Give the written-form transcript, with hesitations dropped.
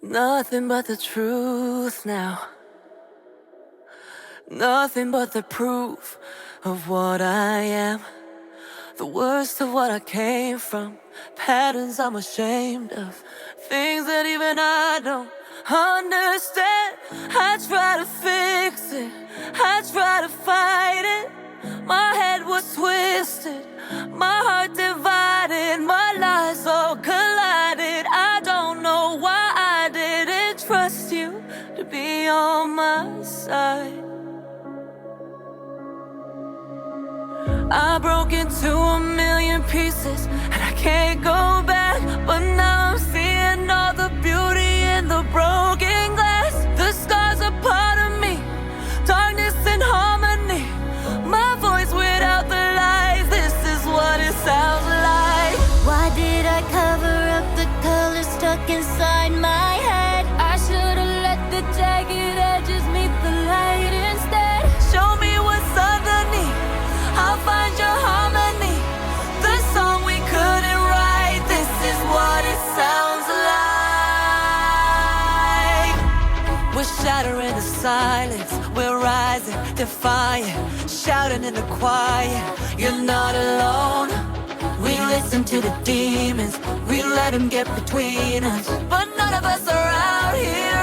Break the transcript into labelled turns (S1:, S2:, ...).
S1: Nothing but the truth now. Nothing but the proof of what I am. The worst of what I came from. Patterns I'm ashamed of. Things that even I don't understand. I try to fix it. I try to fight it. My head was twisted. My heart divided. My lies all collided. I don't know why I didn't trust you to be on my side. I broke into a million pieces and I can't go back. But now I'm seeing all the beauty in the broken glass. The scars are part of me, darkness and harmony. My voice without the lies, this is what it sounds like.
S2: Why did I cover up the color stuck inside my head? I should've let the jagged edges meet the light instead.
S1: Show me what's underneath, I'll find your harmony. The song we couldn't write, this is what it sounds like. We're shattering the silence, we're rising, defiant, shouting in the quiet. You're not alone. We listen to the demons, we let them get between us. But none of us are out here